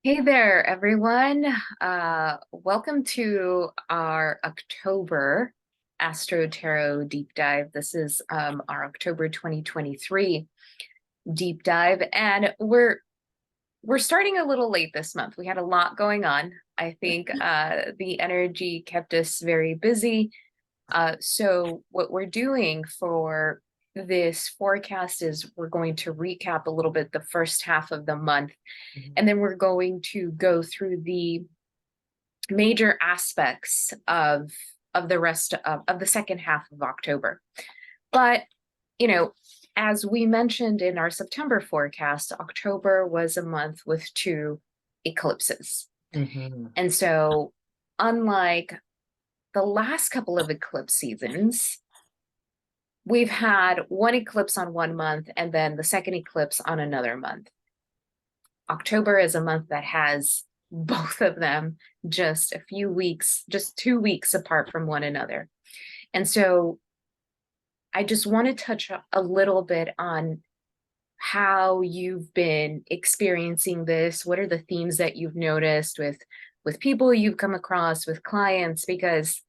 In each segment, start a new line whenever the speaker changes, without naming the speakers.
Hey there, everyone. Welcome to our October Astro-Tarot deep dive. This is our October 2023 deep dive, and we're starting a little late this month. We had a lot going on. I think the energy kept us very busy. So what we're doing for this forecast is we're going to recap a little bit the first half of the month, and then we're going to go through the major aspects of the rest of the second half of October. But, you know, as we mentioned in our September forecast, October was a month with two eclipses. And so, unlike the last couple of eclipse seasons, we've had one eclipse on one month and then the second eclipse on another month. October is a month that has both of them just a few weeks, just 2 weeks apart from one another. And so I just want to touch a little bit on how you've been experiencing this. What are the themes that you've noticed with people you've come across, with clients, because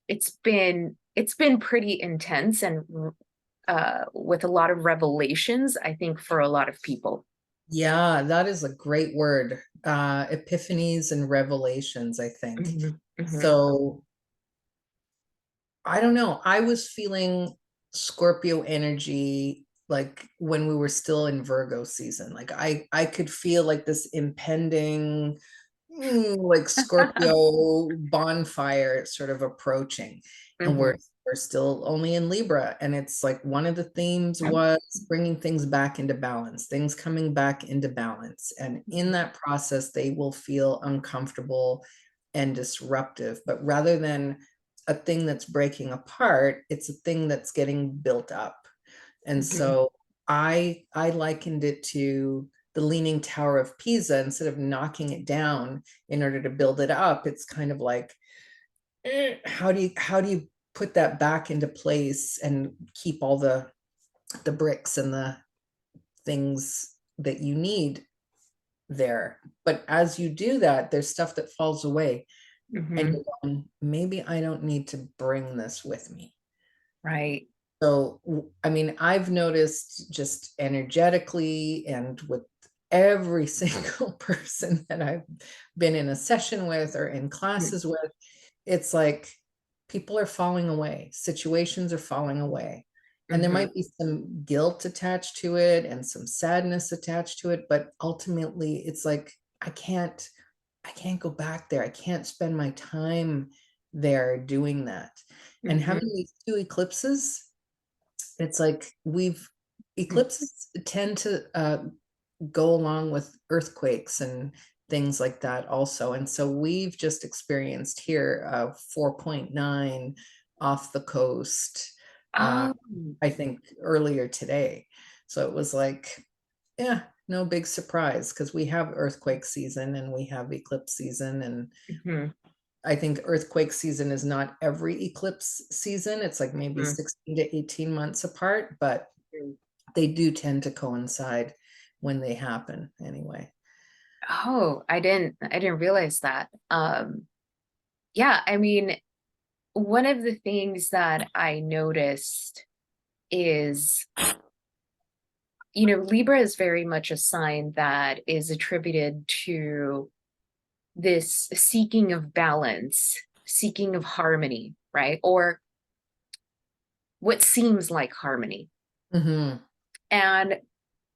it's been pretty intense and with a lot of revelations, I think, for a lot of people.
Yeah, that is a great word. Epiphanies and revelations, I think. So I don't know. I was feeling Scorpio energy like when we were still in Virgo season. Like I could feel like this impending like Scorpio bonfire sort of approaching. And we're still only in Libra. And it's like one of the themes was bringing things back into balance, things coming back into balance. And in that process, they will feel uncomfortable and disruptive. But rather than a thing that's breaking apart, it's a thing that's getting built up. And so I likened it to the Leaning Tower of Pisa. Instead of knocking it down in order to build it up, it's kind of like, how do you put that back into place and keep all the bricks and the things that you need there? But as you do that, there's stuff that falls away. And you're going, maybe I don't need to bring this with me.
Right.
So, I mean, I've noticed just energetically and with every single person that I've been in a session with or in classes with, it's like people are falling away, situations are falling away. And there might be some guilt attached to it and some sadness attached to it, but ultimately it's like I can't go back there. I can't spend my time there doing that. And having these two eclipses, it's like eclipses tend to go along with earthquakes and things like that also. And so we've just experienced here 4.9 off the coast,
Oh,
I think earlier today. So it was like, yeah, no big surprise because we have earthquake season and we have eclipse season. And I think earthquake season is not every eclipse season. It's like maybe 16 to 18 months apart, but they do tend to coincide when they happen anyway.
oh, I didn't realize that. Yeah, I mean, one of the things that I noticed is, Libra is very much a sign that is attributed to this seeking of balance, seeking of harmony, right? Or what seems like harmony. And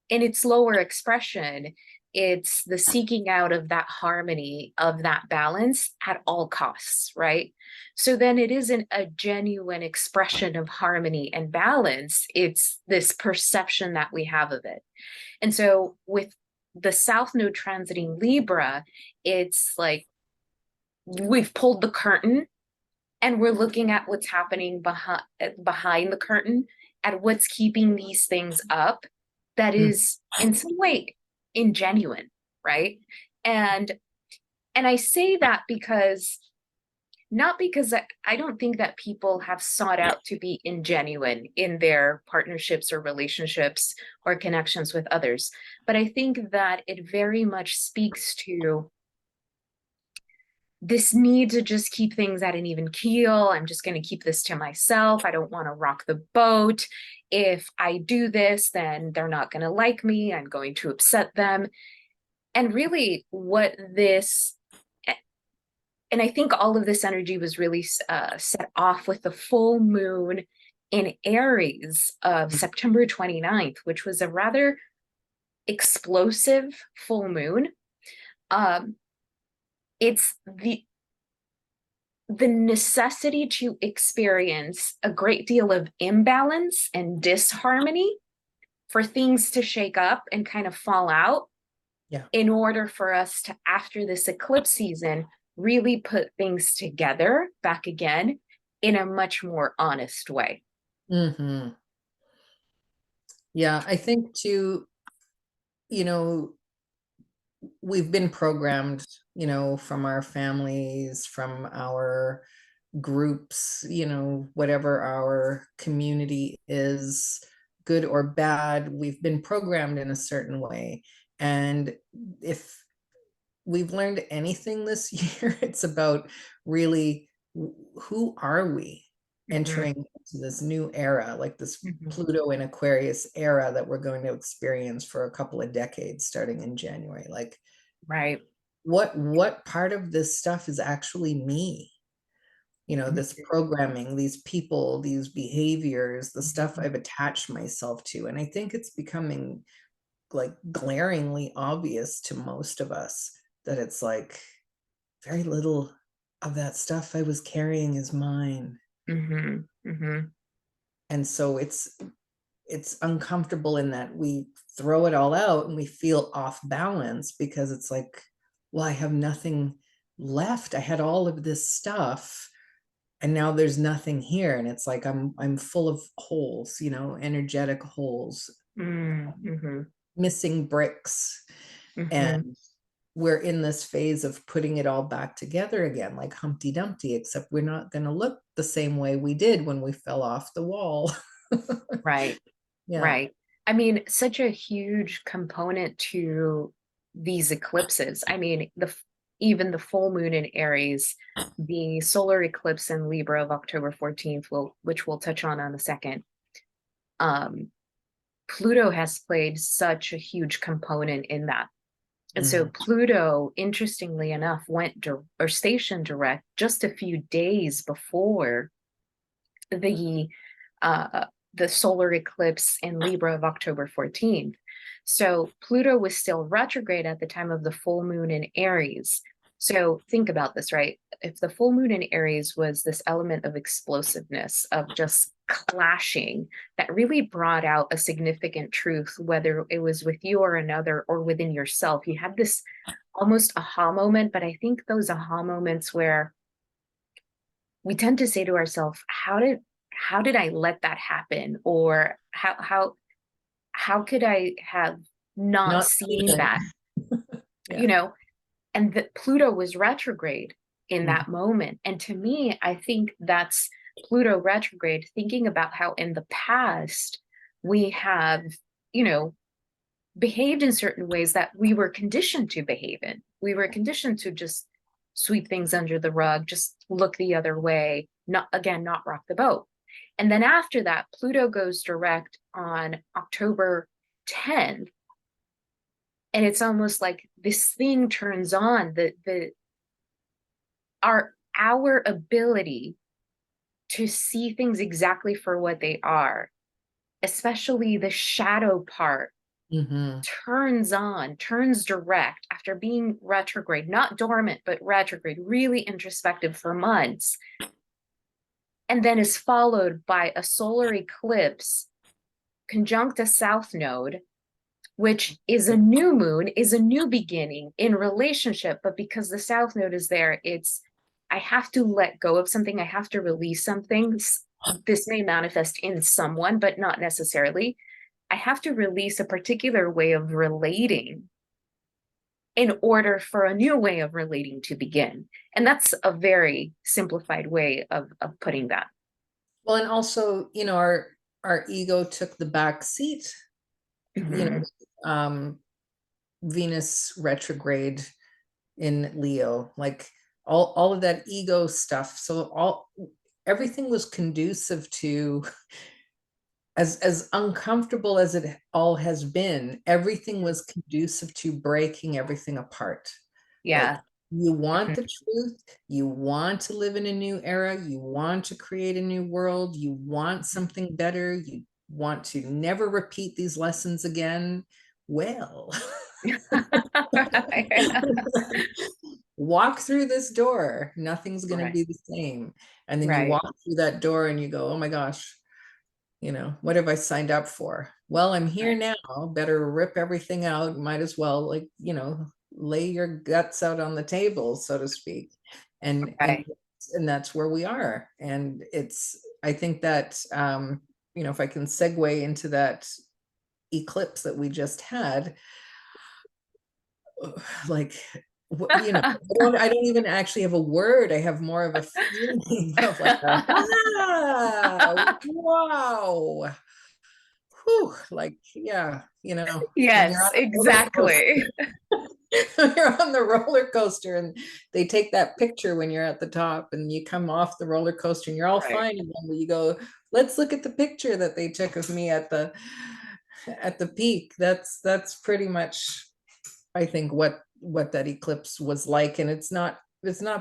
in its lower expression, it's the seeking out of that harmony, of that balance at all costs, right? So then it isn't a genuine expression of harmony and balance, it's this perception that we have of it. And so with the South Node transiting Libra, it's like we've pulled the curtain and we're looking at what's happening behind the curtain, at what's keeping these things up that is in some way ingenuine, right? And I say that because not because I don't think that people have sought out to be ingenuine in their partnerships or relationships or connections with others, but I think that it very much speaks to this need to just keep things at an even keel. I'm just going to keep this to myself. I don't want to rock the boat. If I do this, then they're not going to like me. I'm going to upset them. And really, what this, and I think all of this energy was really set off with the full moon in Aries of September 29th, which was a rather explosive full moon. It's the necessity to experience a great deal of imbalance and disharmony for things to shake up and kind of fall out.
Yeah.
In order for us to, after this eclipse season, really put things together back again in a much more honest way.
Mm-hmm. Yeah, I think too, you know, we've been programmed, you know, from our families, from our groups, you know, whatever our community is, good or bad, we've been programmed in a certain way. And if we've learned anything this year, it's about really who are we entering into this new era, like this Pluto in Aquarius era that we're going to experience for a couple of decades starting in January. Like,
right.
What part of this stuff is actually me? You know, this programming, these people, these behaviors, the stuff I've attached myself to. And I think it's becoming like glaringly obvious to most of us that it's like very little of that stuff I was carrying is mine. And so it's uncomfortable in that we throw it all out and we feel off balance because it's like, well, I have nothing left. I had all of this stuff and now there's nothing here. And it's like I'm full of holes, you know, energetic holes, missing bricks. And we're in this phase of putting it all back together again, like Humpty Dumpty, except we're not going to look the same way we did when we fell off the wall.
Right.
Yeah.
Right. I mean, such a huge component to these eclipses. I mean, even the full moon in Aries, the solar eclipse in Libra of October 14th, which we'll touch on in a second. Pluto has played such a huge component in that. And so Pluto, interestingly enough, went or stationed direct just a few days before the solar eclipse in Libra of October 14th. So Pluto was still retrograde at the time of the full moon in Aries. So think about this, right? If the full moon in Aries was this element of explosiveness, of just clashing, that really brought out a significant truth, whether it was with you or another or within yourself. You had this almost aha moment, but I think those aha moments where we tend to say to ourselves, how did I let that happen? Or how could I have not seen that?
Yeah.
You know, and that Pluto was retrograde in that moment. And to me, I think that's Pluto retrograde, thinking about how in the past we have, you know, behaved in certain ways that we were conditioned to behave in. We were conditioned to just sweep things under the rug, just look the other way, not rock the boat. And then after that, Pluto goes direct on October 10th. And it's almost like this thing turns on, our ability to see things exactly for what they are, especially the shadow part, turns direct after being retrograde, not dormant, but retrograde, really introspective for months. And then is followed by a solar eclipse conjunct a south node, which is a new moon, is a new beginning in relationship. But because the south node is there, I have to let go of something. I have to release something. This may manifest in someone, but not necessarily. I have to release a particular way of relating in order for a new way of relating to begin. And that's a very simplified way of putting that.
Well, and also, you know, our ego took the back seat, you know, Venus retrograde in Leo, like all of that ego stuff. So everything was conducive to, as uncomfortable as it all has been, everything was conducive to breaking everything apart.
Yeah.
Like, you want the truth, you want to live in a new era, you want to create a new world, you want something better, you want to never repeat these lessons again. Well, walk through this door, nothing's going to
Right.
be the same. And then you
Right.
walk through that door and you go, oh my gosh, you know, what have I signed up for? Well, I'm here
Right.
now, better rip everything out, might as well, like, you know, lay your guts out on the table, so to speak. And
Right.
that's where we are. And I think that you know, if I can segue into that eclipse that we just had, like, you know, I don't even actually have a word. I have more of a feeling of like, wow. Whew, like, yeah, you know, when you're
Yes,
on the roller coaster,
exactly.
you're on the roller coaster and they take that picture when you're at the top and you come off the roller coaster and you're all
Right.
fine, and then you go, let's look at the picture that they took of me at the peak. That's pretty much, I think, what that eclipse was like. And it's not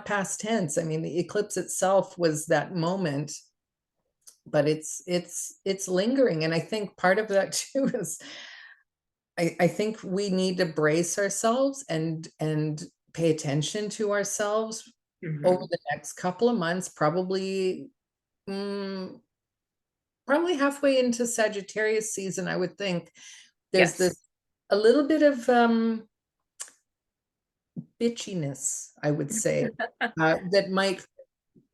past tense. I mean, the eclipse itself was that moment, but it's lingering. And I think part of that too is, I think we need to brace ourselves and pay attention to ourselves over the next couple of months, mm, probably halfway into Sagittarius season. I would think there's this
Yes.
a little bit of bitchiness, I would say, that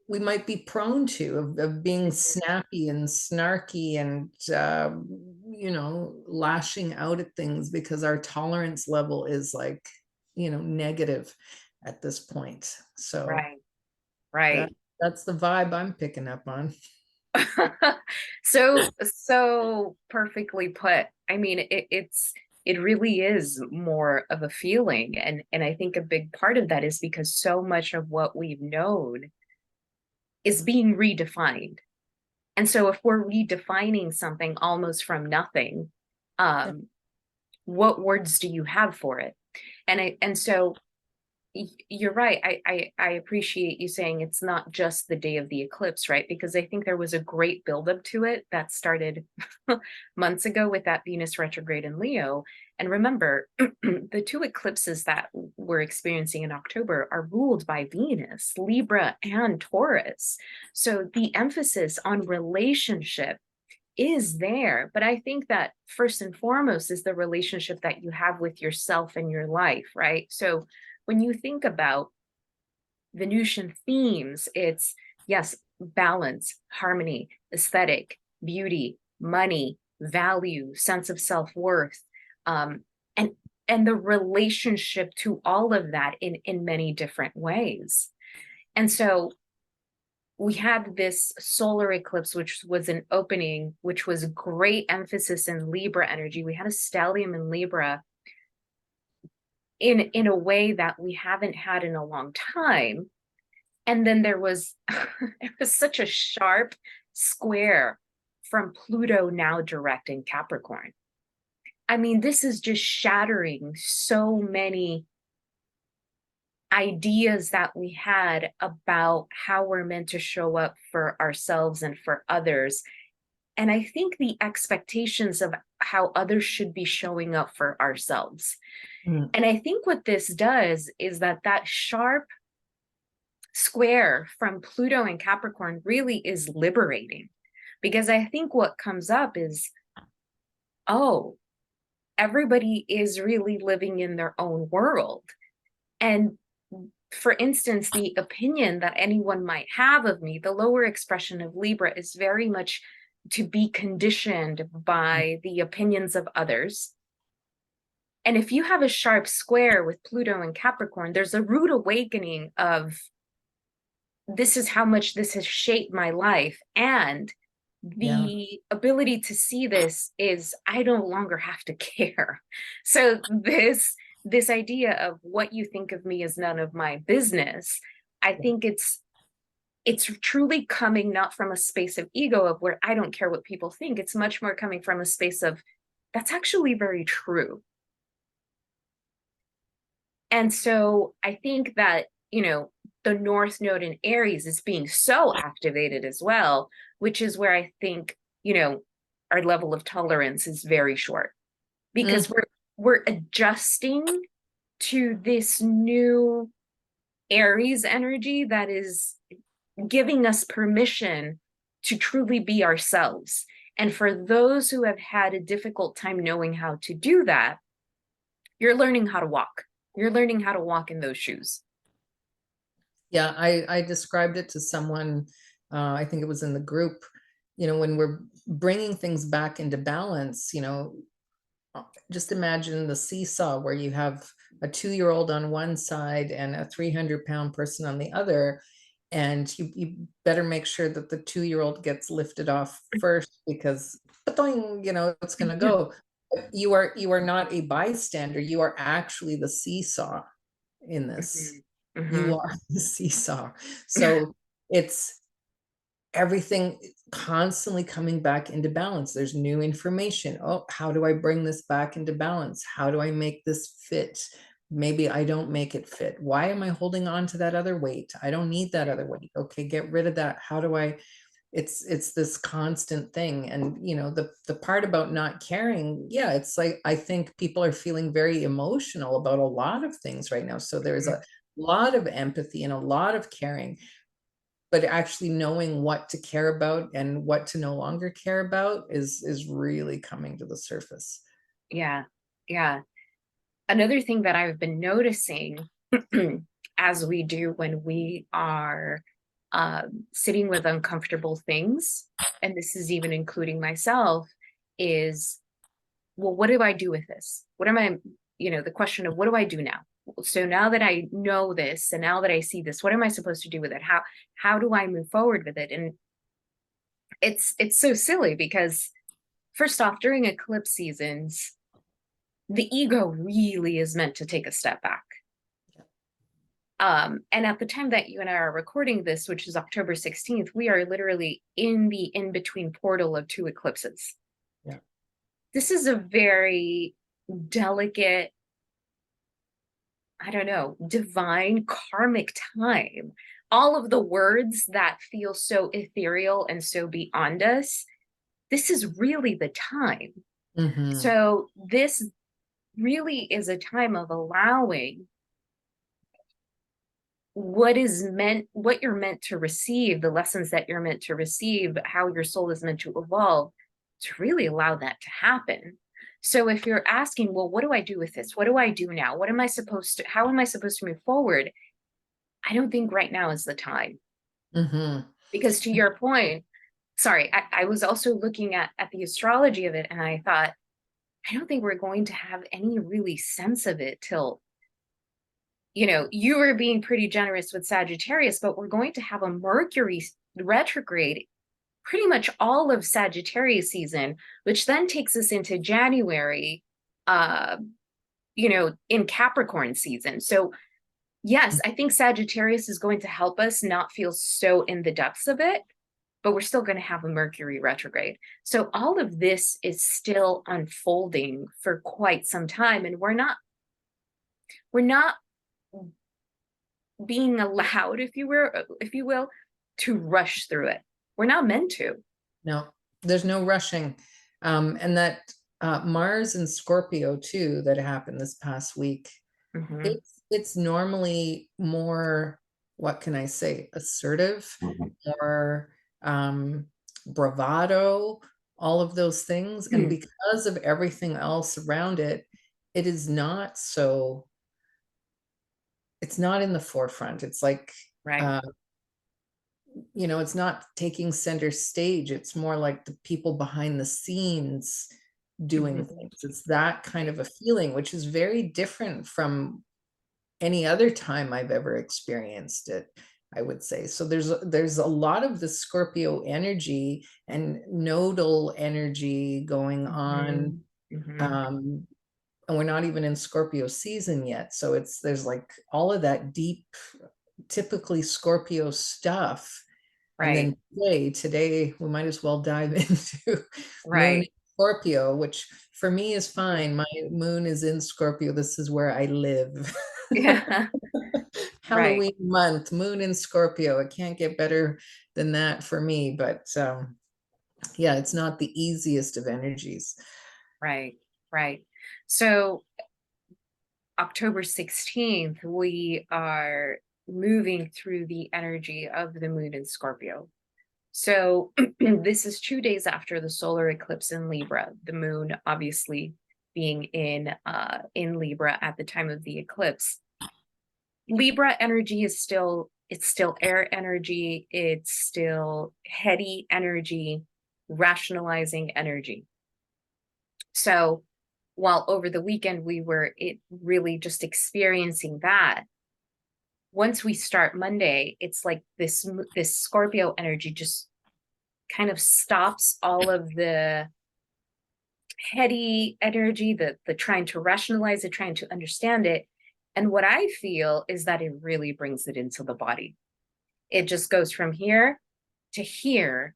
we might be prone to, of being snappy and snarky and you know, lashing out at things because our tolerance level is like, you know, negative at this point. So
Right.
that
Right.
that's the vibe I'm picking up on.
So perfectly put. I mean, it really is more of a feeling. And I think a big part of that is because so much of what we've known is being redefined. And so if we're redefining something almost from nothing,
Yeah.
um, what words do you have for it? And so you're right. I appreciate you saying it's not just the day of the eclipse, right? Because I think there was a great buildup to it that started months ago with that Venus retrograde in Leo. And remember, the two eclipses that we're experiencing in October are ruled by Venus, Libra, and Taurus. So the emphasis on relationship is there. But I think that first and foremost is the relationship that you have with yourself and your life, right? So when you think about Venusian themes, it's yes, balance, harmony, aesthetic, beauty, money, value, sense of self-worth, um, and and the relationship to all of that in many different ways. And so we had this solar eclipse, which was an opening, which was great emphasis in Libra energy. We had a stellium in Libra in a way that we haven't had in a long time. And then there was it was such a sharp square from Pluto now direct in Capricorn. I mean, this is just shattering so many ideas that we had about how we're meant to show up for ourselves and for others. And I think the expectations of how others should be showing up for ourselves.
Mm.
And I think what this does is that sharp square from Pluto and Capricorn really is liberating, because I think what comes up is, oh, everybody is really living in their own world. And for instance, the opinion that anyone might have of me, the lower expression of Libra is very much to be conditioned by the opinions of others And if you have a sharp square with Pluto and Capricorn, there's a rude awakening of this is how much this has shaped my life. And
Yeah.
the ability to see this is I no longer have to care. So this idea of what you think of me is none of my business, I think it's truly coming not from a space of ego of where I don't care what people think. It's much more coming from a space of that's actually very true. And so I think that, the North Node in Aries is being so activated as well, which is where I think, our level of tolerance is very short because we're adjusting to this new Aries energy that is giving us permission to truly be ourselves. And for those who have had a difficult time knowing how to do that, you're learning how to walk. You're learning how to walk in those shoes.
Yeah, I described it to someone, I think it was in the group, when we're bringing things back into balance, just imagine the seesaw where you have a 2-year-old on one side and a 300-pound person on the other. And you better make sure that the 2-year-old gets lifted off first because it's going to go. You are not a bystander. You are actually the seesaw in this. You are the seesaw. So it's everything constantly coming back into balance. There's new information. Oh, how do I bring this back into balance? How do I make this fit? Maybe I don't make it fit. Why am I holding on to that other weight? I don't need that other weight. Okay, get rid of that. How do I it's this constant thing. And the part about not caring, yeah, it's like I think people are feeling very emotional about a lot of things right now. So there's a lot of empathy and a lot of caring, but actually knowing what to care about and what to no longer care about is really coming to the surface.
Yeah. Yeah. Another thing that I've been noticing as we do when we are sitting with uncomfortable things, and this is even including myself, is, well, what do I do with this? What am I, the question of what do I do now? So now that I know this and now that I see this, what am I supposed to do with it? How do I move forward with it? And it's so silly because first off, during eclipse seasons, the ego really is meant to take a step back. And at the time that you and I are recording this, which is October 16th, we are literally in the in-between portal of two eclipses.
Yeah.
This is a very delicate, I don't know, divine karmic time. All of the words that feel so ethereal and so beyond us, this is really the time. So this really is a time of allowing what you're meant to receive, the lessons that you're meant to receive, how your soul is meant to evolve, to really allow that to happen. So if you're asking, well, what do I do with this? What do I do now? How am I supposed to move forward? I don't think right now is the time. Because to your point, sorry, I was also looking at the astrology of it, and I thought, I don't think we're going to have any really sense of it till, you were being pretty generous with Sagittarius, but we're going to have a Mercury retrograde pretty much all of Sagittarius season, which then takes us into January, in Capricorn season. So yes, I think Sagittarius is going to help us not feel so in the depths of it, but we're still going to have a Mercury retrograde. So all of this is still unfolding for quite some time, and we're not being allowed, if you will, to rush through it. We're not meant to.
No, there's no rushing. And that Mars and Scorpio too, that happened this past week. It's normally more, what can I say, assertive, more bravado, all of those things. And because of everything else around it, it is not so, it's not in the forefront. It's like,
Right.
it's not taking center stage. It's more like the people behind the scenes doing things. It's that kind of a feeling, which is very different from any other time I've ever experienced it, I would say. So there's a lot of the Scorpio energy and nodal energy going on. And we're not even in Scorpio season yet. So there's like all of that deep, typically Scorpio stuff. And then today we might as well dive into Moon in Scorpio, which for me is fine. My moon is in Scorpio. This is where I live.
Yeah.
Halloween month, moon in Scorpio. It can't get better than that for me. But yeah, it's not the easiest of energies.
Right. So October 16th, we are moving through the energy of the moon in Scorpio. So this is 2 days after the solar eclipse in Libra, the moon obviously being in Libra at the time of the eclipse. Libra energy is still air energy, it's still heady energy, rationalizing energy. So while over the weekend we were really just experiencing that, once we start Monday, it's like this Scorpio energy just kind of stops all of the heady energy, the trying to rationalize it, trying to understand it. And what I feel is that it really brings it into the body. It just goes from here to here.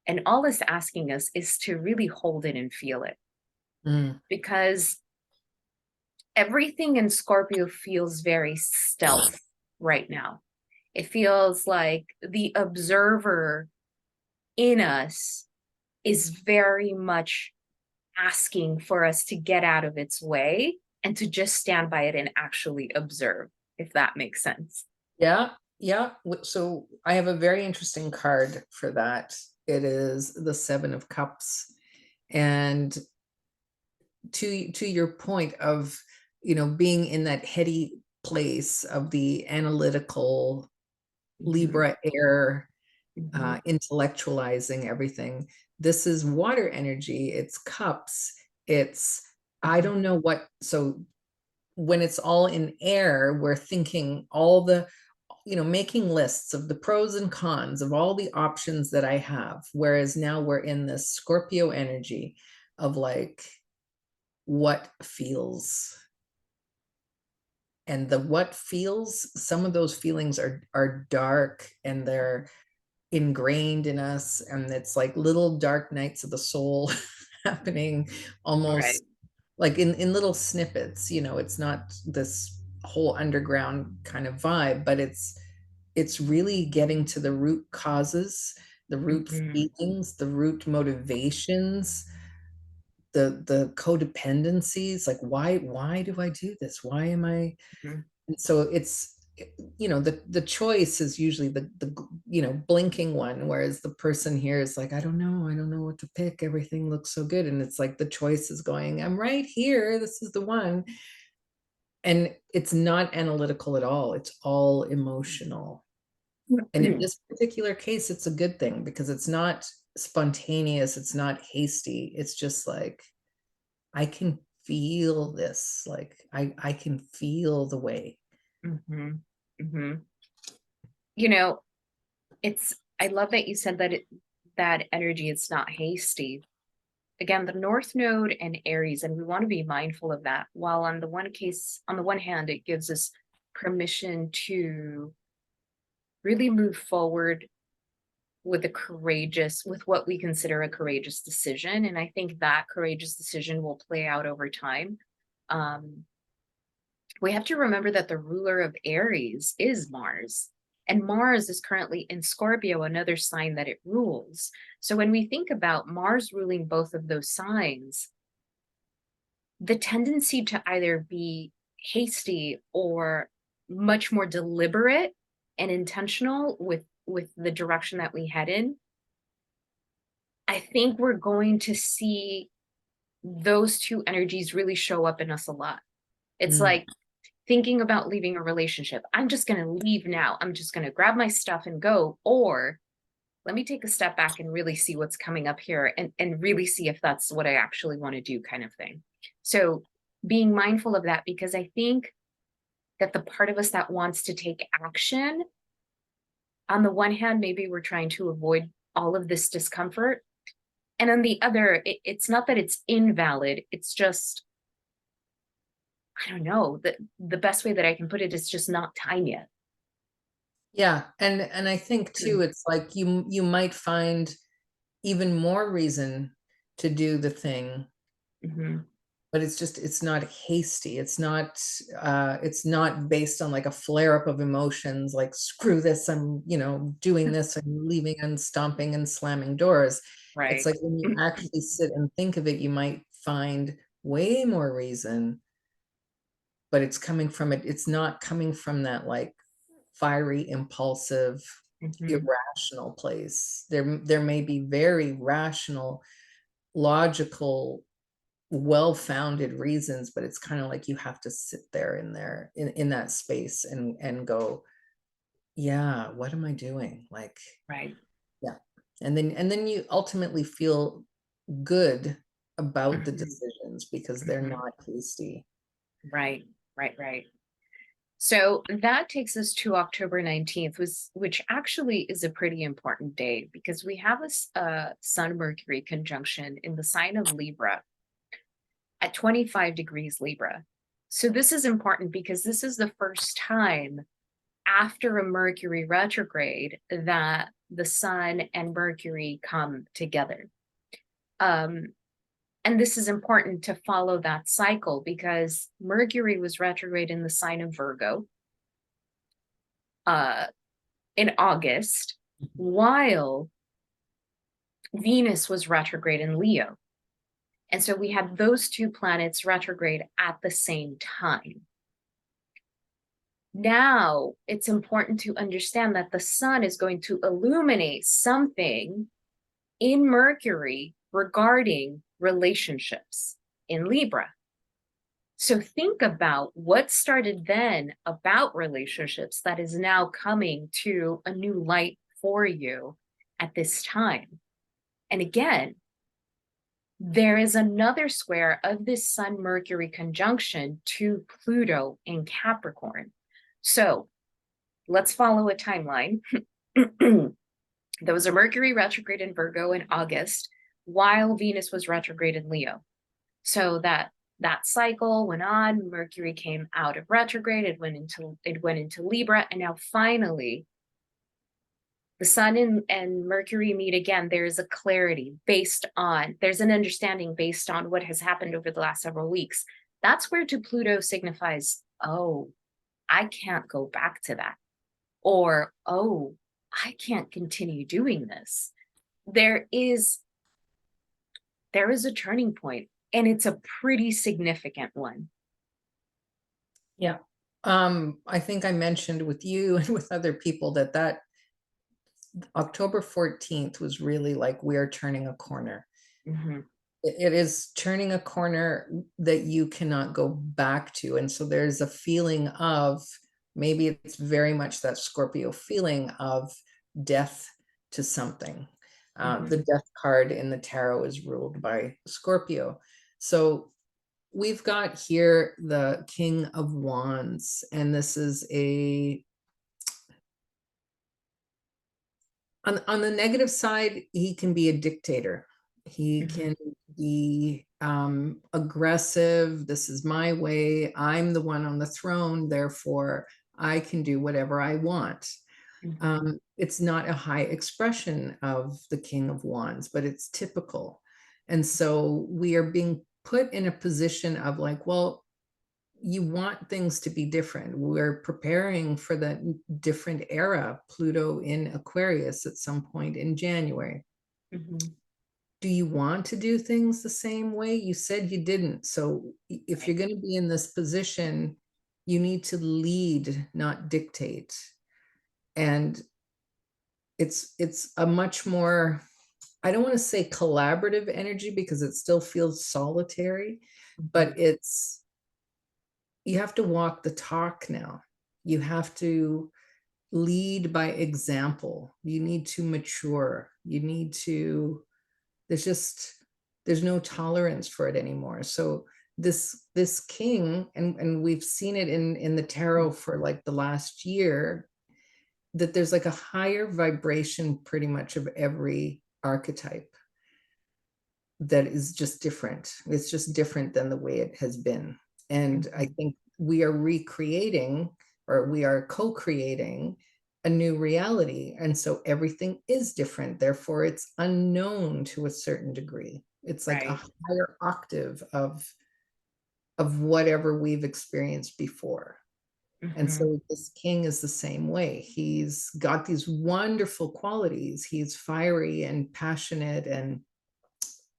And all it's asking us is to really hold it and feel it. Because everything in Scorpio feels very stealth right now. It feels like the observer in us is very much asking for us to get out of its way and to just stand by it and actually observe, if that makes sense.
Yeah. So I have a very interesting card for that. It is the Seven of Cups. And to your point of, being in that heady place of the analytical Libra air, intellectualizing everything. This is water energy. It's cups. It's, I don't know what. So when it's all in air, we're thinking all the, making lists of the pros and cons of all the options that I have. Whereas now we're in this Scorpio energy of like, what feels. And what feels, some of those feelings are dark and they're ingrained in us, and it's like little dark nights of the soul happening almost like in little snippets. It's not this whole underground kind of vibe, but it's really getting to the root causes, the root feelings, the root motivations, the codependencies. Like, why do I do this? Why am I? And so it's, the choice is usually the blinking one, whereas the person here is like, I don't know what to pick, everything looks so good. And it's like the choice is going, I'm right here, this is the one. And it's not analytical at all, it's all emotional. And in this particular case, it's a good thing because it's not spontaneous, it's not hasty, it's just like, I can feel this, like I can feel the way.
I love that you said that that energy, it's not hasty. Again, the North Node and Aries, and we want to be mindful of that. While on the one hand, it gives us permission to really move forward with what we consider a courageous decision. And I think that courageous decision will play out over time. We have to remember that the ruler of Aries is Mars. And Mars is currently in Scorpio, another sign that it rules. So when we think about Mars ruling both of those signs, the tendency to either be hasty or much more deliberate and intentional with the direction that we head in, I think we're going to see those two energies really show up in us a lot. It's like thinking about leaving a relationship. I'm just going to leave now. I'm just going to grab my stuff and go. Or let me take a step back and really see what's coming up here and really see if that's what I actually want to do, kind of thing. So being mindful of that, because I think that the part of us that wants to take action, on the one hand, maybe we're trying to avoid all of this discomfort. And on the other, it's not that it's invalid. It's just, I don't know, the best way that I can put it is just not time yet.
Yeah, and I think too, it's like you might find even more reason to do the thing, but it's not hasty. It's not based on like a flare up of emotions, like screw this, I'm, doing this and leaving and stomping and slamming doors. It's
Right.
like when you actually sit and think of it, you might find way more reason, but it's not coming from that like fiery, impulsive, irrational place. There may be very rational, logical, well-founded reasons, but it's kind of like you have to sit there in that space and go, yeah, what am I doing? Like,
Right.
yeah. And then you ultimately feel good about the decisions because they're not hasty.
Right. Right. Right. So that takes us to October 19th, which actually is a pretty important day because we have a Sun Mercury conjunction in the sign of Libra at 25 degrees Libra. So this is important because this is the first time after a Mercury retrograde that the Sun and Mercury come together. And this is important to follow that cycle because Mercury was retrograde in the sign of Virgo in August, while Venus was retrograde in Leo. And so we had those two planets retrograde at the same time. Now it's important to understand that the sun is going to illuminate something in Mercury regarding relationships in Libra. So think about what started then about relationships that is now coming to a new light for you at this time. And again, there is another square of this Sun Mercury conjunction to Pluto in Capricorn. So let's follow a timeline. There was a Mercury retrograde in Virgo in August, while Venus was retrograde in Leo. So that cycle went on. Mercury came out of retrograde. It went into Libra, and now finally, the Sun and Mercury meet again. There's a clarity there's an understanding based on what has happened over the last several weeks. That's where to Pluto signifies, oh, I can't go back to that. Or, oh, I can't continue doing this. There is a turning point, and it's a pretty significant one.
Yeah. I think I mentioned with you and with other people that October 14th was really like we are turning a corner. It is turning a corner that you cannot go back to. And so there's a feeling of, maybe it's very much that Scorpio feeling of death to something. The death card in the tarot is ruled by Scorpio. So we've got here the King of Wands, and this is on the negative side, he can be a dictator. He can be aggressive. This is my way. I'm the one on the throne, therefore I can do whatever I want. It's not a high expression of the King of Wands, but it's typical. And so we are being put in a position of like, well, you want things to be different. We're preparing for the different era, Pluto in Aquarius at some point in January. Do you want to do things the same way? You said you didn't. So if you're going to be in this position, you need to lead, not dictate. And it's a much more, I don't want to say collaborative energy because it still feels solitary, but you have to walk the talk now. You have to lead by example. You need to mature. You need to, there's no tolerance for it anymore. So this king, and we've seen it in the tarot for like the last year, that there's like a higher vibration pretty much of every archetype that is just different. It's just different than the way it has been. And I think we are recreating, or we are co-creating a new reality. And so everything is different. Therefore, it's unknown to a certain degree. It's like a higher octave of whatever we've experienced before. And so this king is the same way. He's got these wonderful qualities. He's fiery and passionate, and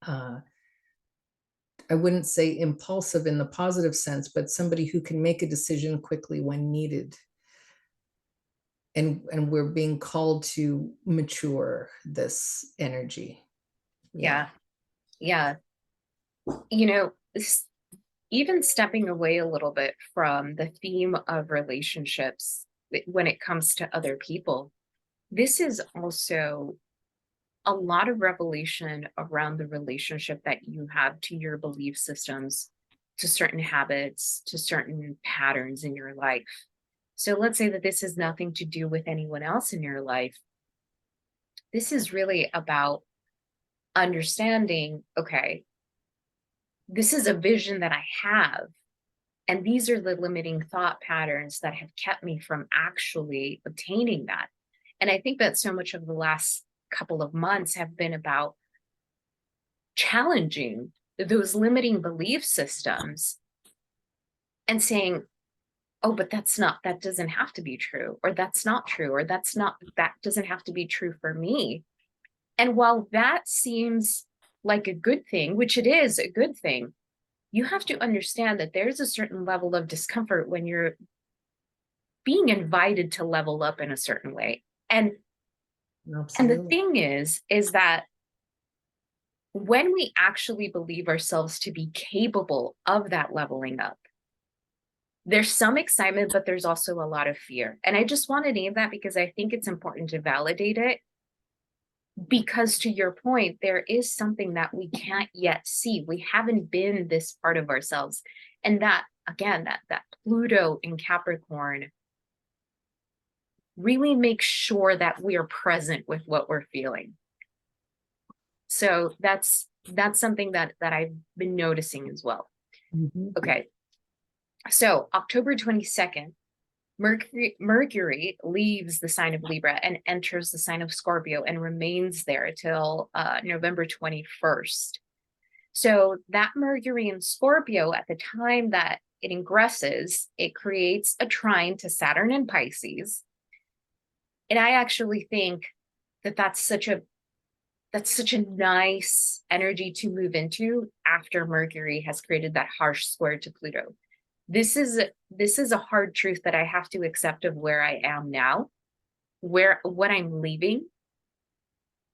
I wouldn't say impulsive in the positive sense, but somebody who can make a decision quickly when needed. And we're being called to mature this energy.
Yeah. You know, even stepping away a little bit from the theme of relationships when it comes to other people, this is also a lot of revelation around the relationship that you have to your belief systems, to certain habits, to certain patterns in your life. So let's say that this has nothing to do with anyone else in your life. This is really about understanding, okay, this is a vision that I have, and these are the limiting thought patterns that have kept me from actually obtaining that. And I think that so much of the last couple of months have been about challenging those limiting belief systems and saying, oh, but that doesn't have to be true, or that's not true, or that doesn't have to be true for me. And while that seems like a good thing, which it is a good thing, you have to understand that there's a certain level of discomfort when you're being invited to level up in a certain way. And the thing is that when we actually believe ourselves to be capable of that leveling up, there's some excitement, but there's also a lot of fear. And I just want to name that because I think it's important to validate it. Because to your point, there is something that we can't yet see. We haven't been this part of ourselves. And that, again, that Pluto in Capricorn really makes sure that we are present with what we're feeling. So that's something that I've been noticing as well. Okay. So October 22nd, Mercury leaves the sign of Libra and enters the sign of Scorpio and remains there till November 21st. So that Mercury in Scorpio, at the time that it ingresses, it creates a trine to Saturn in Pisces. And I actually think that that's such a nice energy to move into after Mercury has created that harsh square to Pluto. This is a hard truth that I have to accept of where I am now, what I'm leaving.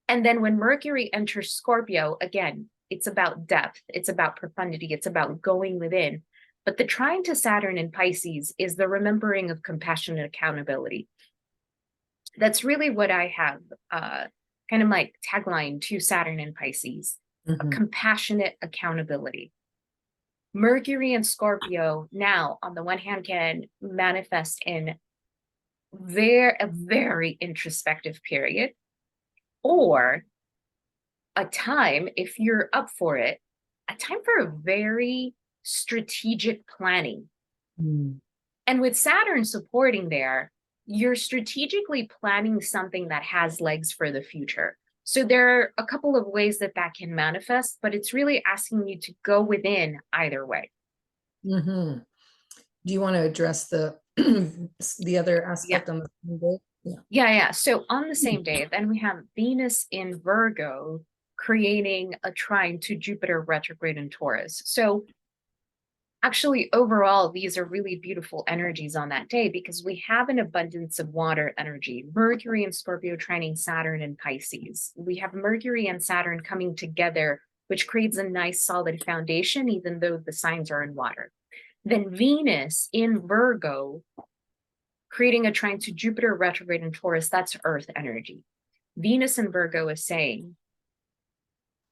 And then when Mercury enters Scorpio, again, it's about depth, it's about profundity, it's about going within. But the trine to Saturn in Pisces is the remembering of compassion and accountability. That's really what I have, kind of like tagline to Saturn in Pisces, a compassionate accountability. Mercury and Scorpio now, on the one hand, can manifest in a very introspective period, or a time, if you're up for it, a time for a very strategic planning. And with Saturn supporting there, you're strategically planning something that has legs for the future. So there are a couple of ways that can manifest, but it's really asking you to go within either way.
Do you want to address the other aspect on the same day?
Yeah. So on the same day, then we have Venus in Virgo creating a trine to Jupiter retrograde in Taurus. So actually, overall, these are really beautiful energies on that day because we have an abundance of water energy. Mercury and Scorpio trining Saturn and Pisces. We have Mercury and Saturn coming together, which creates a nice solid foundation, even though the signs are in water. Then Venus in Virgo creating a trine to Jupiter retrograde in Taurus. That's Earth energy. Venus in Virgo is saying,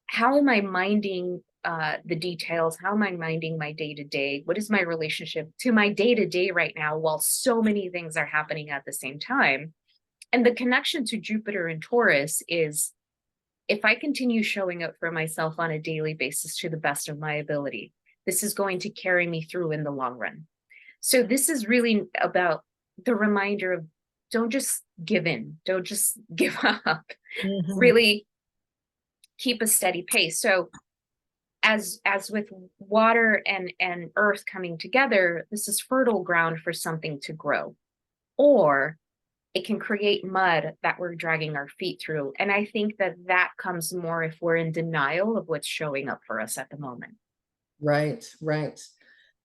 how am I minding the details? How am I minding my day-to-day? What is my relationship to my day-to-day right now while so many things are happening at the same time? And the connection to Jupiter and Taurus is, if I continue showing up for myself on a daily basis to the best of my ability, this is going to carry me through in the long run. So this is really about the reminder of, don't just give in, don't just give up, really keep a steady pace. So as with water and earth coming together, this is fertile ground for something to grow. Or it can create mud that we're dragging our feet through. And I think that that comes more if we're in denial of what's showing up for us at the moment.
Right, right.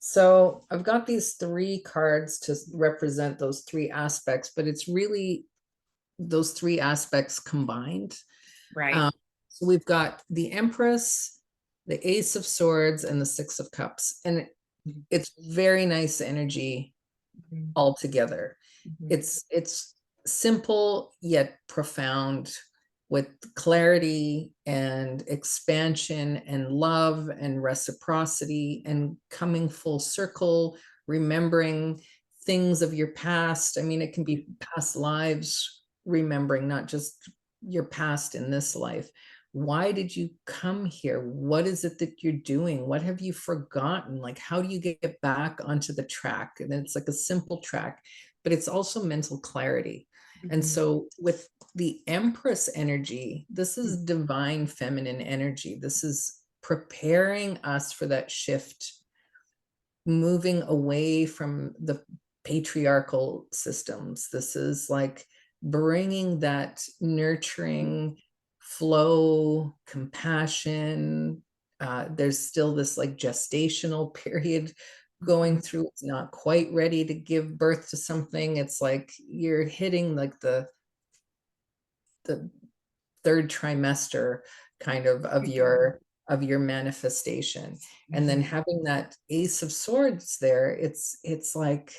So I've got these 3 cards to represent those 3 aspects, but it's really those 3 aspects combined.
Right.
So we've got the Empress, the Ace of Swords, and the Six of Cups. And it's very nice energy all together. It's simple yet profound, with clarity and expansion and love and reciprocity and coming full circle, remembering things of your past. I mean, it can be past lives, remembering, not just your past in this life. Why did you come here? What is it that you're doing? What have you forgotten? Like, how do you get back onto the track? And it's like a simple track, but it's also mental clarity. And so with the Empress energy, this is divine feminine energy. This is preparing us for that shift, moving away from the patriarchal systems. This is like bringing that nurturing flow, compassion. There's still this like gestational period going through. It's not quite ready to give birth to something. It's like you're hitting like the 3rd trimester kind of your manifestation. And then having that Ace of Swords there, it's like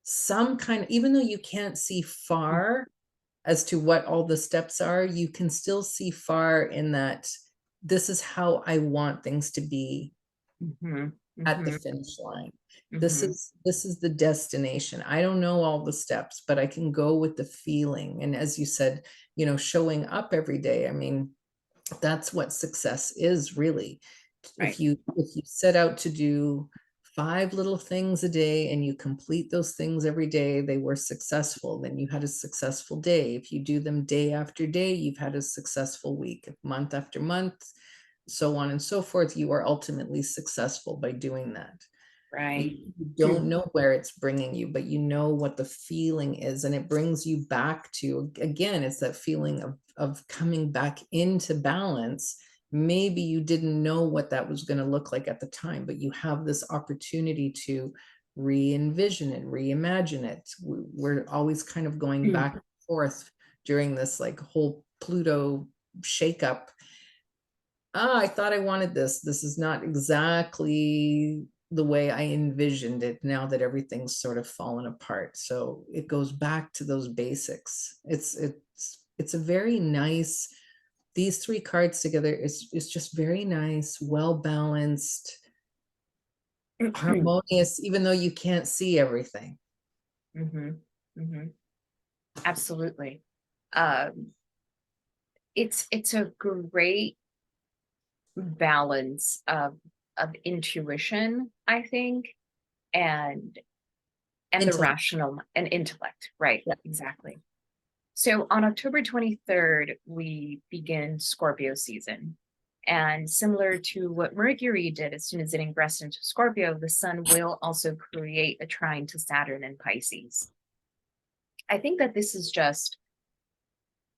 some kind of, even though you can't see far as to what all the steps are, you can still see far in that this is how I want things to be at the finish line. This is the destination. I don't know all the steps, but I can go with the feeling. And as you said, you know, showing up every day. I mean, that's what success is really. If you set out to do 5 little things a day and you complete those things every day, they were successful, then you had a successful day. If you do them day after day, you've had a successful week. Month after month, so on and so forth, you are ultimately successful by doing that.
Right.
You don't know where it's bringing you, but you know what the feeling is, and it brings you back to, again, it's that feeling of coming back into balance. Maybe you didn't know what that was going to look like at the time, but you have this opportunity to re-envision it, reimagine it. We're always kind of going back and forth during this like whole Pluto shakeup. I thought I wanted this. This is not exactly the way I envisioned it now that everything's sort of fallen apart. So it goes back to those basics. It's a very nice, these 3 cards together is just very nice, well balanced, harmonious, even though you can't see everything.
Absolutely. It's a great balance of intuition, I think, and the rational and intellect. Right.
Yeah.
Exactly. So on October 23rd, we begin Scorpio season. And similar to what Mercury did, as soon as it ingressed into Scorpio, the sun will also create a trine to Saturn and Pisces. I think that this is just,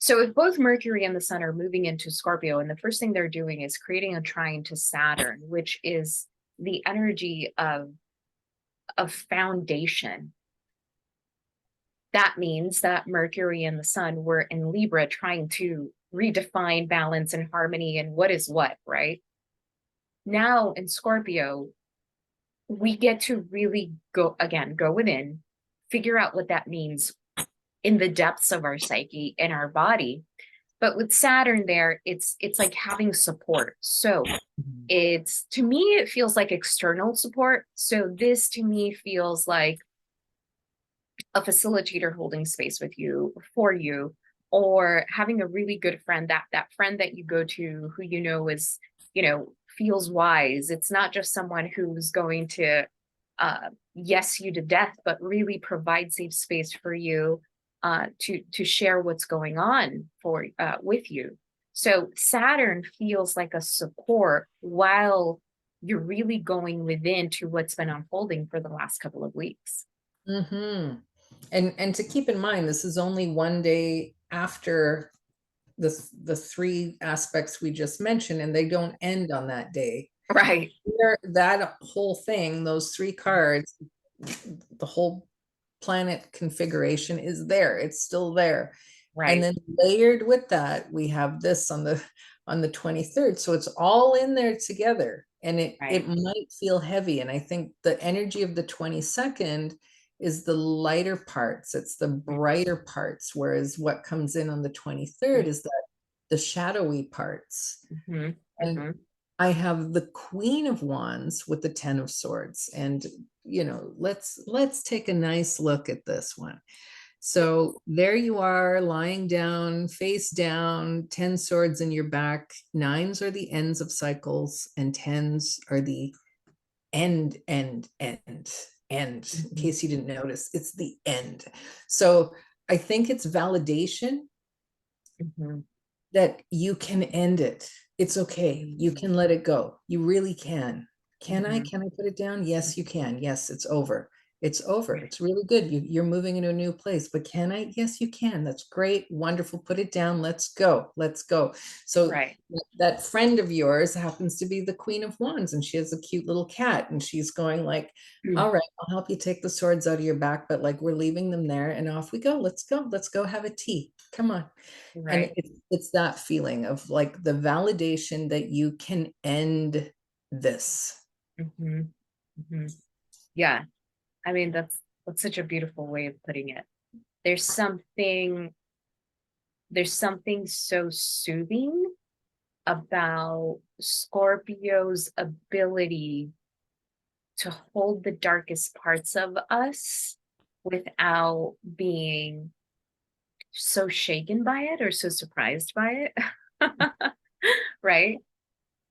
so if both Mercury and the sun are moving into Scorpio, and the first thing they're doing is creating a trine to Saturn, which is the energy of foundation. That means that Mercury and the sun were in Libra trying to redefine balance and harmony and what is what, right? Now in Scorpio, we get to really go within, figure out what that means in the depths of our psyche and our body. But with Saturn there, it's like having support. So it's, to me, it feels like external support. So this to me feels like a facilitator holding space with you, for you, or having a really good friend, that friend that you go to who you know is, you know, feels wise. It's not just someone who's going to yes you to death, but really provide safe space for you to share what's going on for with you. So Saturn feels like a support while you're really going within to what's been unfolding for the last couple of weeks.
Mm-hmm. And to keep in mind, this is only one day after the three aspects we just mentioned, and they don't end on that day.
Right.
That whole thing, those three cards, the whole planet configuration is there. It's still there.
Right.
And then layered with that, we have this on the 23rd. So it's all in there together. And it might feel heavy. And I think the energy of the 22nd is the lighter parts, it's the brighter parts, whereas what comes in on the 23rd is that the shadowy parts. And I have the Queen of Wands with the 10 of Swords. And, you know, let's take a nice look at this one. So there you are, lying down, face down, 10 swords in your back. Nines are the ends of cycles, and tens are the end. In case you didn't notice, it's the end. So I think it's validation that you can end it. It's okay. You can let it go. You really can. Can I put it down? Yes, you can. Yes, it's over. It's over. It's really good. You're moving into a new place, but can I? Yes, you can. That's great. Wonderful. Put it down. Let's go. Let's go. So that friend of yours happens to be the Queen of Wands, and she has a cute little cat, and she's going like, all right, I'll help you take the swords out of your back, but like we're leaving them there and off we go. Let's go. Let's go have a tea. Come on. And it's that feeling of like the validation that you can end this.
Yeah. I mean, that's such a beautiful way of putting it. There's something so soothing about Scorpio's ability to hold the darkest parts of us without being so shaken by it or so surprised by it. Right?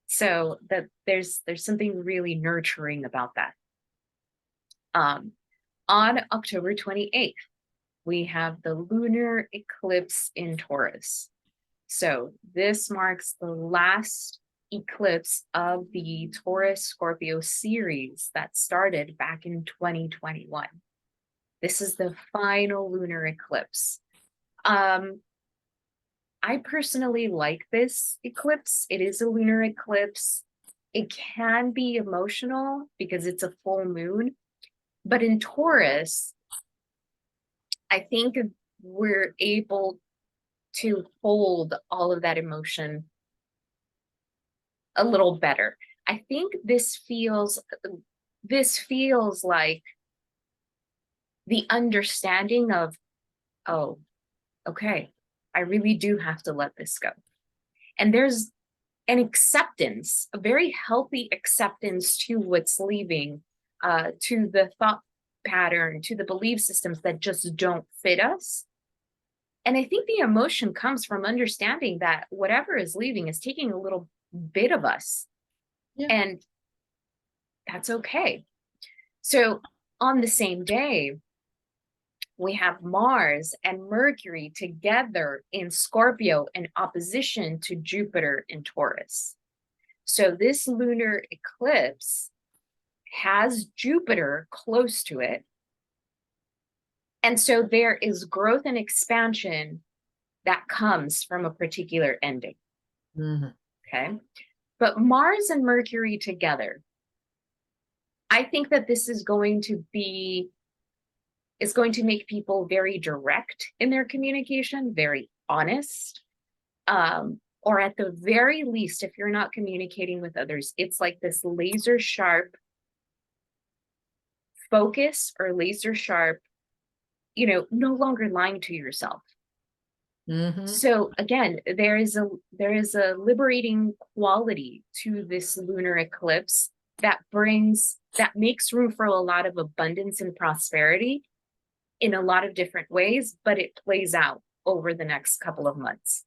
So that there's something really nurturing about that. On October 28th, we have the lunar eclipse in Taurus. So this marks the last eclipse of the Taurus Scorpio series that started back in 2021. This is the final lunar eclipse. I personally like this eclipse. It is a lunar eclipse. It can be emotional because it's a full moon. But in Taurus, I think we're able to hold all of that emotion a little better. I think this feels like the understanding of, oh, okay, I really do have to let this go. And there's an acceptance, a very healthy acceptance to what's leaving, to the thought pattern, to the belief systems that just don't fit us. And I think the emotion comes from understanding that whatever is leaving is taking a little bit of us. And that's okay. So on the same day, we have Mars and Mercury together in Scorpio in opposition to Jupiter in Taurus. So this lunar eclipse has Jupiter close to it. And so there is growth and expansion that comes from a particular ending. Okay. But Mars and Mercury together, I think that this is going to make people very direct in their communication, very honest. Or at the very least, if you're not communicating with others, it's like this laser sharp focus or laser sharp no longer lying to yourself.
Mm-hmm.
So again, there is a liberating quality to this lunar eclipse that makes room for a lot of abundance and prosperity in a lot of different ways, but it plays out over the next couple of months.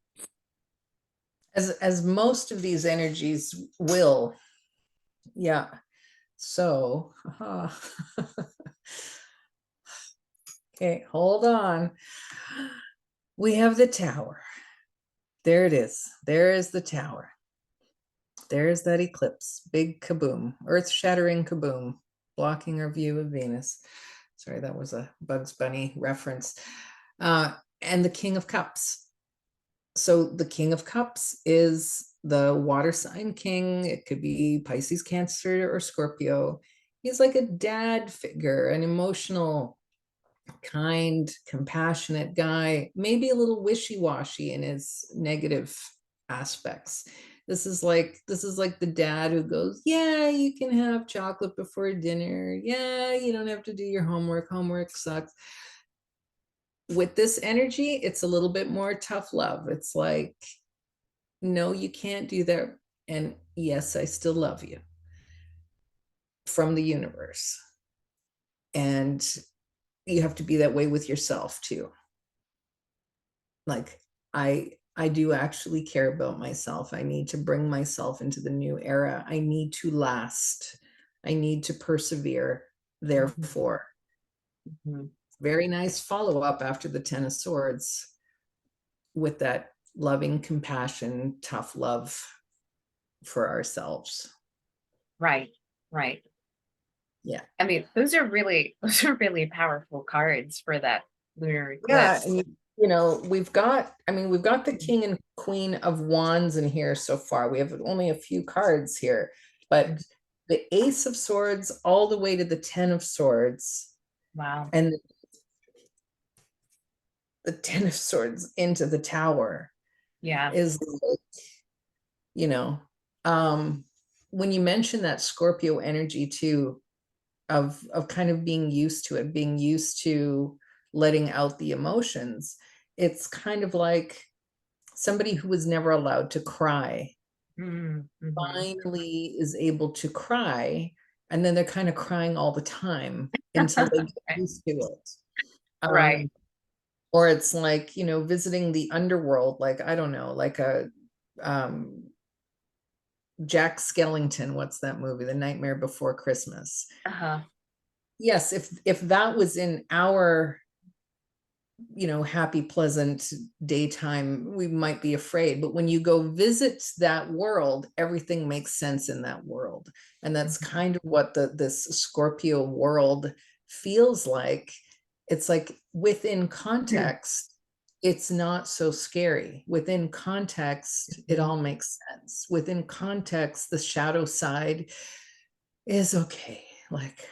As most of these energies will. Yeah. So, okay, hold on. We have the tower. There it is. There is the tower. There's that eclipse. Big kaboom. Earth-shattering kaboom. Blocking our view of Venus. Sorry, that was a Bugs Bunny reference. And the King of Cups. So the King of Cups is the water sign king. It could be Pisces, Cancer, or Scorpio. He's like a dad figure, an emotional, kind, compassionate guy, maybe a little wishy-washy in his negative aspects. This is like the dad who goes, yeah, you can have chocolate before dinner. Yeah, you don't have to do your homework. Homework sucks. With this energy, it's a little bit more tough love. It's like, no, you can't do that. And yes, I still love you from the universe. And you have to be that way with yourself too. Like, I do actually care about myself. I need to bring myself into the new era. I need to last. I need to persevere. Therefore,
Mhm.
very nice follow-up after the Ten of Swords with that loving compassion, tough love for ourselves.
Right, right.
Yeah.
I mean, those are really powerful cards for that lunar
Yeah,
eclipse.
and we've got the King and Queen of Wands in here so far. We have only a few cards here, but the Ace of Swords all the way to the Ten of Swords,
Wow.
and the Ten of Swords into the Tower
Yeah.
is like, you know, um, when you mention that Scorpio energy too, of kind of being used to it, being used to letting out the emotions, it's kind of like somebody who was never allowed to cry
Mm-hmm.
finally is able to cry, and then they're kind of crying all the time until they get used to it.
Right.
Or it's like, visiting the underworld, like, I don't know, like a um Jack Skellington, what's that movie, The Nightmare Before Christmas?
Uh-huh.
Yes, if that was in our happy, pleasant daytime, we might be afraid. But when you go visit that world, everything makes sense in that world. And that's kind of what this Scorpio world feels like. It's like within context, it's not so scary. Within context, it all makes sense. Within context, the shadow side is okay. Like,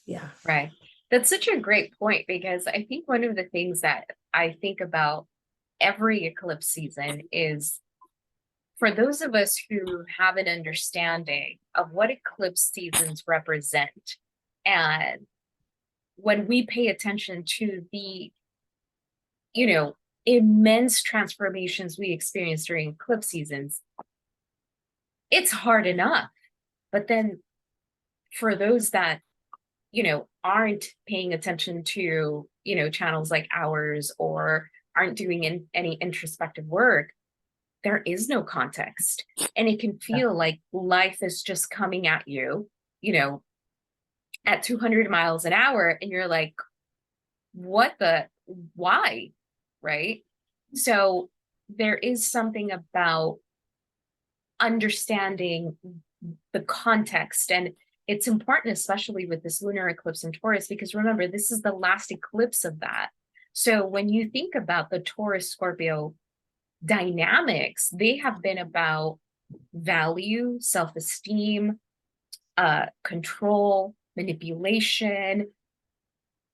yeah.
Right. That's such a great point because I think one of the things that I think about every eclipse season is for those of us who have an understanding of what eclipse seasons represent, and when we pay attention to the, you know, immense transformations we experience during eclipse seasons, it's hard enough. But then for those that aren't paying attention to, channels like ours or aren't doing any introspective work, there is no context. And it can feel like life is just coming at you, you know, at 200 miles an hour. And you're like, why? Right. So there is something about understanding the context, and it's important, especially with this lunar eclipse in Taurus, because remember, this is the last eclipse of that. So when you think about the Taurus Scorpio dynamics, they have been about value, self-esteem, control, manipulation,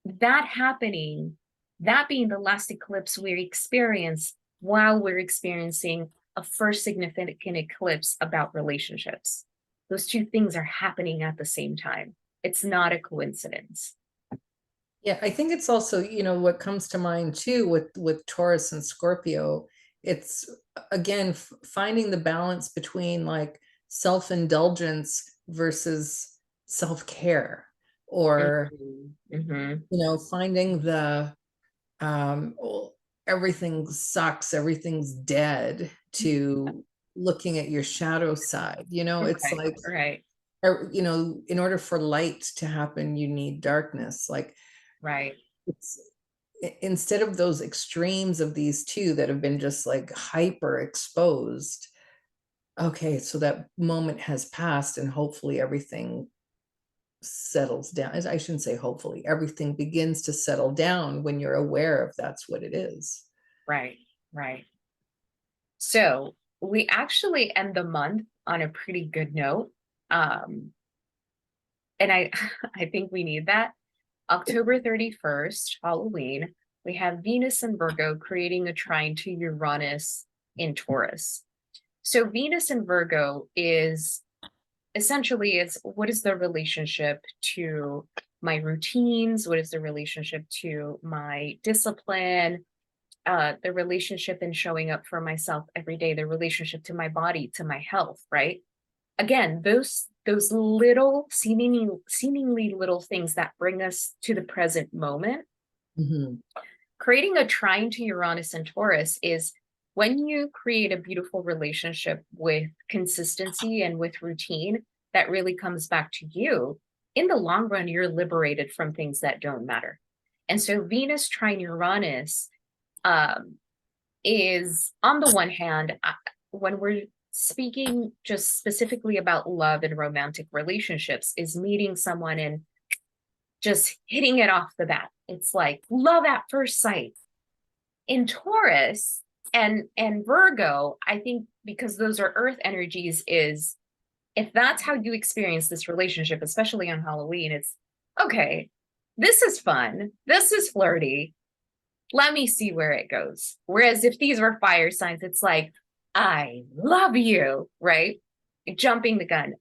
that being the last eclipse we experience while we're experiencing a first significant eclipse about relationships. Those two things are happening at the same time. It's not a coincidence.
Yeah, I think it's also, what comes to mind too with Taurus and Scorpio, it's again finding the balance between like self-indulgence versus self-care, or finding the well, everything sucks, everything's dead, to looking at your shadow side. It's
Okay,
like,
right,
in order for light to happen, you need darkness. Like,
right,
it's instead of those extremes of these two that have been just like hyper exposed. Okay, so that moment has passed, and hopefully everything settles down. I shouldn't say hopefully, everything begins to settle down when you're aware of that's what it is.
right, right. So we actually end the month on a pretty good note. Um, and I I think we need that. October 31st, Halloween, we have Venus and Virgo creating a trine to Uranus in Taurus. So Venus and Virgo is essentially, it's what is the relationship to my routines? What is the relationship to my discipline? The relationship in showing up for myself every day, the relationship to my body, to my health, right? Again, those little seemingly little things that bring us to the present moment.
Mhm.
Creating a trine to Uranus and Taurus is when you create a beautiful relationship with consistency and with routine that really comes back to you. In the long run, you're liberated from things that don't matter. And so Venus trine Uranus um, is, on the one hand, when we're speaking just specifically about love and romantic relationships, is meeting someone and just hitting it off the bat. It's like love at first sight. In Taurus and Virgo, I think because those are earth energies, is if that's how you experience this relationship, especially on Halloween, it's okay, this is fun, this is flirty, let me see where it goes. Whereas if these were fire signs, it's like, I love you, right? Jumping the gun.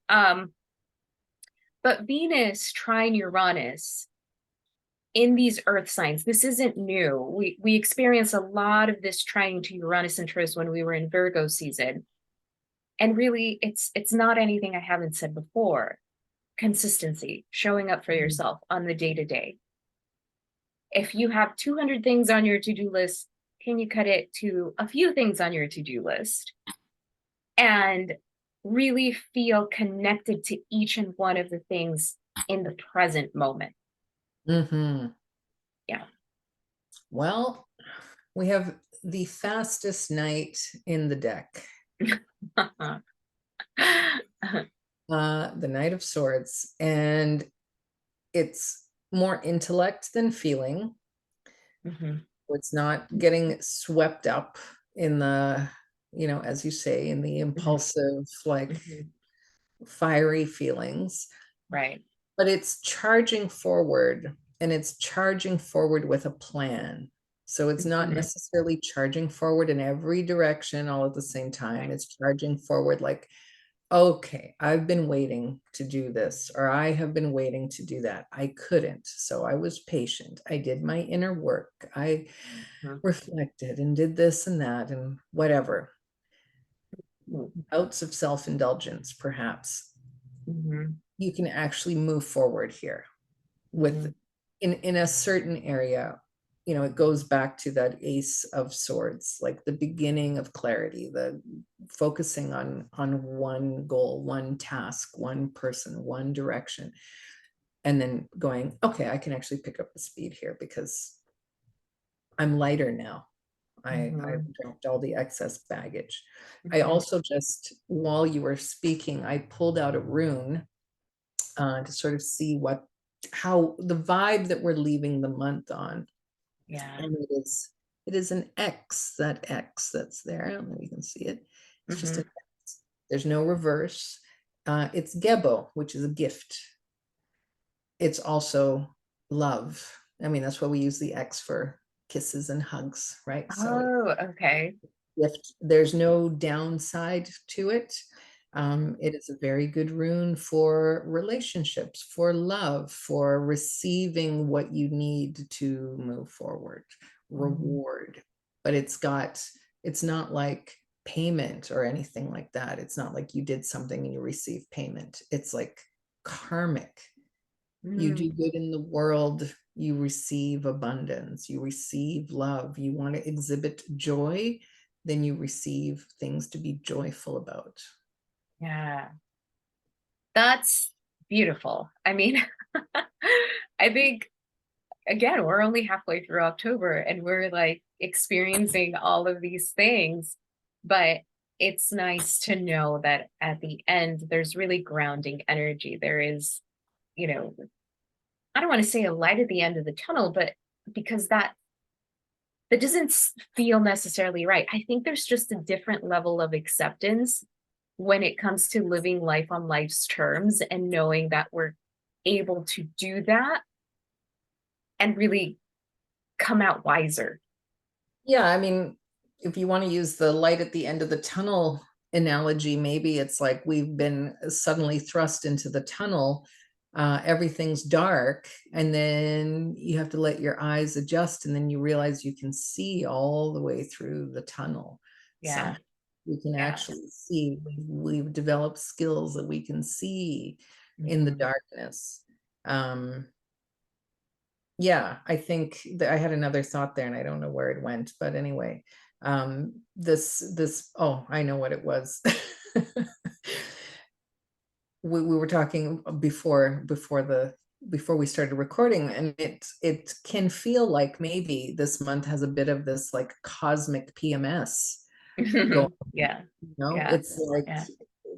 But Venus trine Uranus in these earth signs, this isn't new. We experience a lot of this trine to Uranus and Taurus when we were in Virgo season. And really, it's not anything I haven't said before. Consistency, showing up for yourself on the day to day. If you have 200 things on your to-do list, can you cut it to a few things on your to-do list and really feel connected to each and one of the things in the present moment?
Mhm.
Yeah.
Well, we have the fastest night in the deck, the Knight of Swords, and it's more intellect than feeling.
Mhm,
It's not getting swept up in the, as you say, in the
mhm,
impulsive, like
mhm.
fiery feelings,
Right.
but it's charging forward, and it's charging forward with a plan. So it's not
Mhm,
necessarily charging forward in every direction all at the same time.
right.
It's charging forward like, okay, I've been waiting to do this, or I have been waiting to do that. I couldn't. So I was patient. I did my inner work. I
Mhm,
reflected and did this and that and whatever.
mhm,
Bouts of self-indulgence, perhaps.
mhm,
You can actually move forward here with
mhm.
in a certain area. It goes back to that Ace of Swords, like the beginning of clarity, the focusing on one goal, one task, one person, one direction, and then going, okay, I can actually pick up the speed here because I'm lighter now. I've
Mhm,
dropped all the excess baggage. I
mhm.
also just, while you were speaking, I pulled out a rune to sort of see how the vibe that we're leaving the month on.
Yeah.
And it is an X, that X that's there. I don't know if you can see it. It's just an
Mhm.
X. There's no reverse. It's Gebo, which is a gift. It's also love. I mean, that's why we use the X for kisses and hugs, right? So
Oh, okay.
gift, there's no downside to it. It is a very good rune for relationships, for love, for receiving what you need to move forward, reward. But it's not like payment or anything like that. It's not like you did something and you receive payment. It's like karmic. You do good in the world, you receive abundance, you receive love. You want to exhibit joy, then you receive things to be joyful about.
Yeah, that's beautiful. I mean, I think, again, we're only halfway through October and we're like experiencing all of these things, but it's nice to know that at the end, there's really grounding energy. There is, you know, I don't want to say a light at the end of the tunnel, but because that doesn't feel necessarily right. I think there's just a different level of acceptance when it comes to living life on life's terms and knowing that we're able to do that and really come out wiser.
Yeah, I mean, if you want to use the light at the end of the tunnel analogy, maybe it's like we've been suddenly thrust into the tunnel. Everything's dark, and then you have to let your eyes adjust, and then you realize you can see all the way through the tunnel.
Yeah.
So we can
Yeah.
actually see. We've developed skills that we can see in the darkness. Yeah, I think that I had another thought there and I don't know where it went, but anyway, oh, I know what it was. We were talking before we started recording, and it can feel like maybe this month has a bit of this like cosmic PMS going.
Yeah. Yeah.
It's like
Yeah.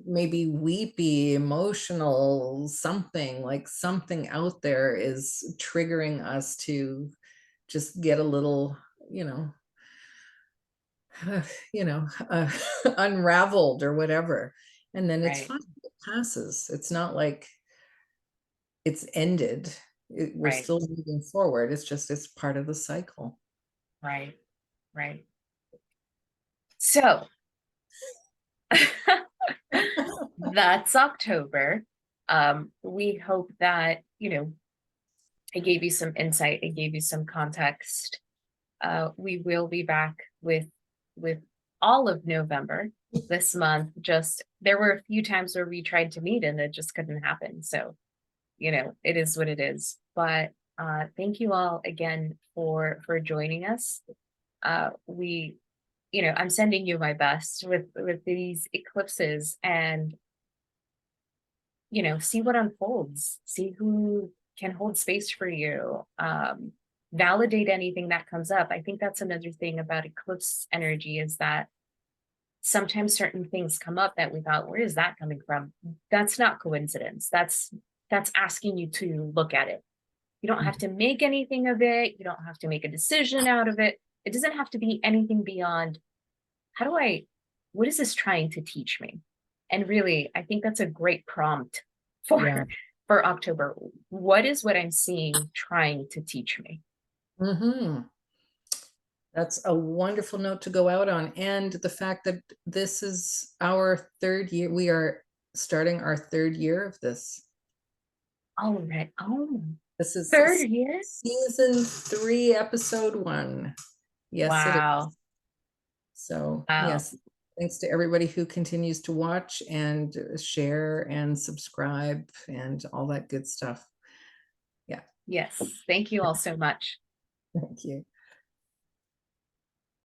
maybe weepy, emotional, something like something out there is triggering us to just get a little, you know, unraveled or whatever. And then it's
Right.
fine. It passes. It's not like it's ended. We're
Right.
still moving forward. It's part of the cycle.
Right. Right. So that's October. We hope that, I gave you some insight, I gave you some context. We will be back with all of November this month. Just there were a few times where we tried to meet and it just couldn't happen. So, it is what it is. But thank you all again for joining us. We, I'm sending you my best with these eclipses and see what unfolds, see who can hold space for you, validate anything that comes up. I think that's another thing about eclipse energy is that sometimes certain things come up that we thought, where is that coming from? That's not coincidence. That's asking you to look at it. You don't have to make anything of it. You don't have to make a decision out of it. It doesn't have to be anything beyond what is this trying to teach me? And really, I think that's a great prompt for
Yeah.
for October. What is what I'm seeing trying to teach me?
That's a wonderful note to go out on. And the fact that this is our third year, we are starting our third year of this.
All right. Oh,
This is
third year?
season 3, episode 1. Yes, it is.
Wow.
So,
Wow.
yes, thanks to everybody who continues to watch and share and subscribe and all that good stuff. Yeah.
Yes. Thank you all so much.
Thank you.